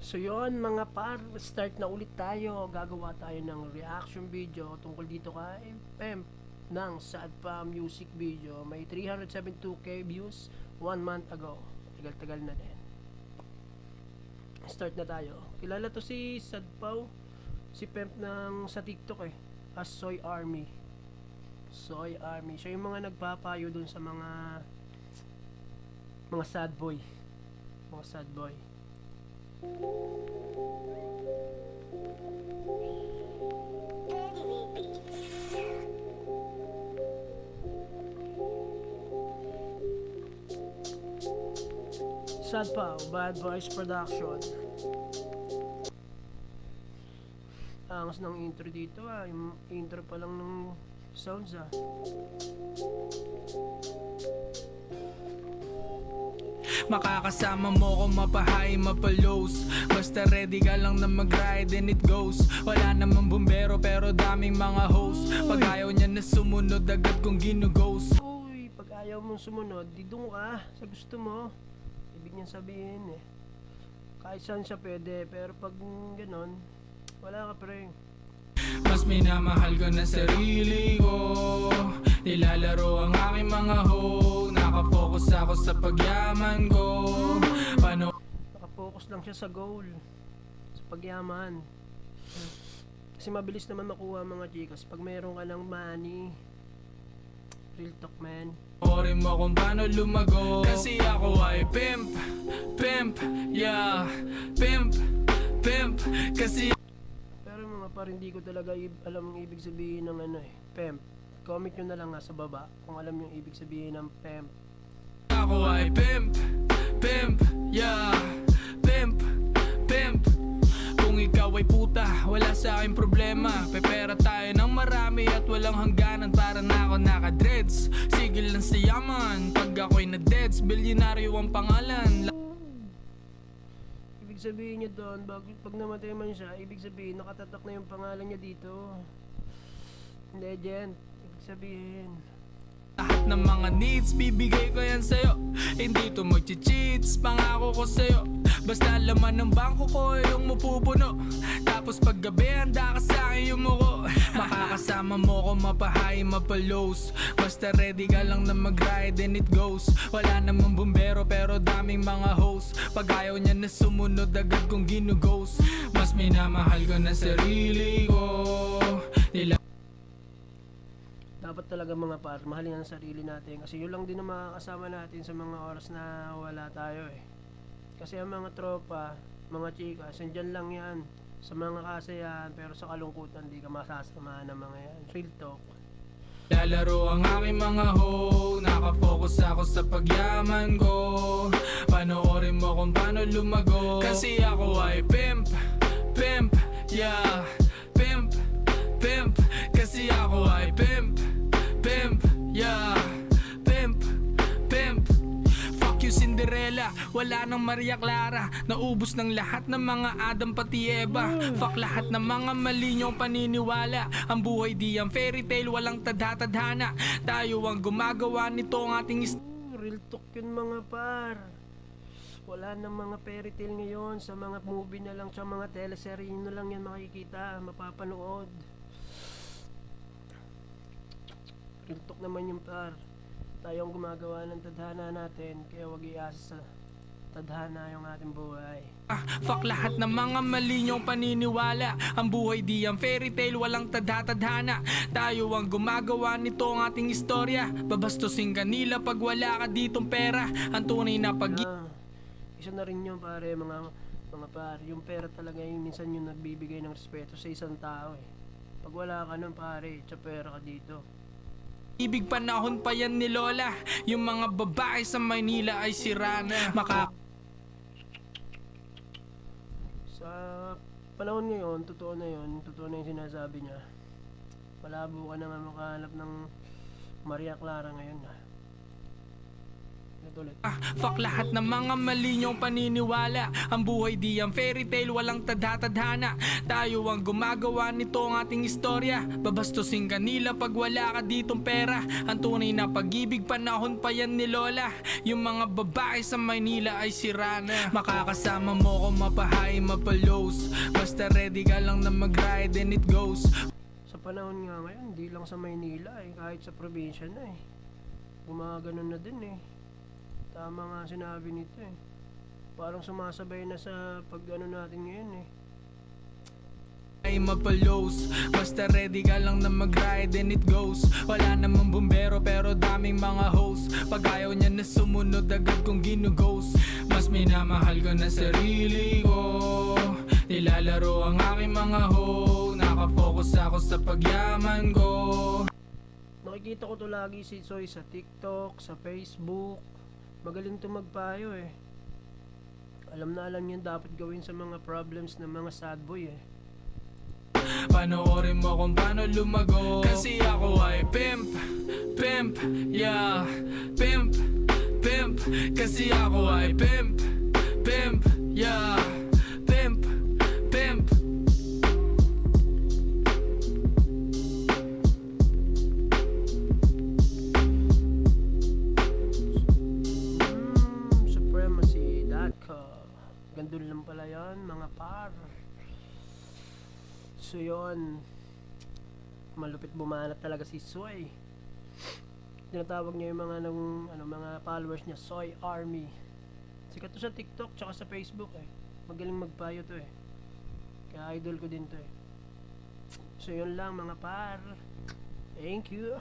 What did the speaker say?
So yun mga par, start na ulit tayo. Gagawa tayo ng reaction video tungkol dito kay Pemp ng Sad Pa music video. May 372k views 1 month ago. Tagal-tagal na din. Start na tayo. Kilala to si Sad Pa, si Pemp ng sa TikTok as Soy Army. Soy Army. Siya yung mga nagpapayo dun sa mga sad boy. Mga sad boy. Sad Pa, Bad Boys Production. Angas ng intro dito yung intro pa lang ng sounds Makakasama mo ko mapahay, mapalos. Basta ready ka lang na mag-ride and it goes. Wala namang bumbero pero daming mga host. Pag ayaw niya na sumunod agad kong ginughost. Uy, pag ayaw mong sumunod, di doon ka sa gusto mo. Ibig niya sabihin kahit saan siya pwede, pero pag ganon, wala ka pre. Mas minamahal ko na sarili ko. Nilalaro ang aking mga hoe. Nakapokus ako sa pagyaman ko. Nakafocus lang siya sa goal, sa pagyaman. Kasi mabilis naman makuha mga chikas pag mayroon ka ng money. Real talk, man. Orin mo kung paano lumago. Kasi ako ay pimp, pimp, yeah. Pimp, pimp. Kasi Pero mga par, hindi ko talaga alam ang ibig sabihin ng pimp. Comment nyo na lang sa baba kung alam yung ibig sabihin ng pimp. ako ay pimp, pimp, yeah. Pimp, pimp. Kung ikaw ay puta, wala sa aking problema. Pepera tayo ng marami at walang hangganan. Para na ako naka-dreads, sigil lang sa yaman. Pag ako'y na-deads, bilyonaryo ang pangalan. Ibig sabihin niya doon, pag namatay man siya, ibig sabihin nakatatak na yung pangalan niya dito. Legend, ibig sabihin. Lahat ng mga needs, bibigay ko yan sa'yo. Hindi to magchi-cheats, pangako ko sa'yo. Basta laman ng bangko ko yung mapupuno. Tapos pag gabi, handa ka sa'kin yumuko. Makakasama mo ko mapahay, mapalos. Basta ready ka lang na mag-ride and it goes. Wala namang bumbero pero daming mga host. Pag ayaw niya na sumunod agad kong ginughost. Mas minamahal ko na sarili ko. Dapat talaga mga par, mahalin ang sarili natin. Kasi yun lang din ang makakasama natin sa mga oras na wala tayo Kasi ang mga tropa, mga chikas, andyan lang yan sa mga kasayahan, pero sa kalungkutan di ka masasamahan ng mga yan. Real talk. Lalaro ang aking mga hoe. Nakapokus ako sa pagyaman ko. Panoorin mo kung paano lumago. Kasi ako ay pimp, pimp, yeah. Pimp, pimp. Kasi ako ay pimp, pimp, yeah. Pimp, pimp. Fuck you Cinderella, wala nang Maria Clara. Naubos ng lahat ng mga Adam pati Eva. Fuck lahat ng mga mali niyong paniniwala. Ang buhay di ang fairy tale, walang tadhana. Tayo ang gumagawa nito ang ating Real talk yun mga par. Wala nang mga fairy tale ngayon. Sa mga movie na lang, sa mga teleserye na lang yan makikita, mapapanood. Real talk naman yung par. Tayo ang gumagawa ng tadhana natin, kaya wag iasa sa tadhana yung ating buhay. Fuck lahat ng mga mali niyong paniniwala. Ang buhay di ang fairy tale, walang tadhana. Tayo ang gumagawa nito ang ating istorya. Babastusin ka nila pag wala ka ditong pera. Ang tunay na Isa na rin yun pare, mga pare. Yung pera talaga yung minsan yung nagbibigay ng respeto sa isang tao Pag wala ka nun pare, sa pera ka dito. ibig panahon pa yan ni Lola. Yung mga babae sa Maynila ay sirana. Sa panahon ngayon, totoo na yung sinasabi niya. Malabo ka na nga makahanap ng Maria Clara ngayon Ulit. Fuck lahat ng mga mali niyong paniniwala. Ang buhay di ang fairy tale, walang tadhana. Tayo ang gumagawa nito ang ating istorya. Babastusin ka nila pag wala ka ditong pera. Ang tunay na pag-ibig, panahon pa yan ni Lola. Yung mga babae sa Maynila ay sirana. Makakasama mo ko mapahay, mapalos. Basta ready ka lang na mag-ride and it goes. Sa panahon nga ngayon, hindi lang sa Maynila eh, kahit sa probinsya na eh. Gumaganon na din eh. Tama nga sinabi nito eh. Parang sumasabay na sa pag-ano natin ngayon eh. Ay mapalos, basta ready ka lang na mag-ride and it goes. Wala namang bumbero pero daming mga host. Pag ayaw niya na sumunod agad kong ginughost. Mas minamahal ko na sarili ko. Nilalaro ang aking mga hoe. Nakafocus ako sa pagyaman ko. Nakikita ko to lagi si Soy sa TikTok, sa Facebook. Magaling to magpayo eh. Alam na alam niya dapat gawin sa mga problems ng mga sad boy eh. Panoorin mo kung paano lumago. Kasi ako ay pimp, pimp, yeah. Pimp, pimp. Kasi ako ay pimp, pimp, yeah. Pimp, pimp. Supremacy.com. Gandun lang pala yan mga par. So yun, malupit bumanat talaga si Soy. Tinatawag niya yung mga mga followers niya Soy Army. Sikat to sa TikTok tsaka sa Facebook eh. Magaling magpayo to eh. Kaya idol ko din to eh. So yun lang mga par. Thank you.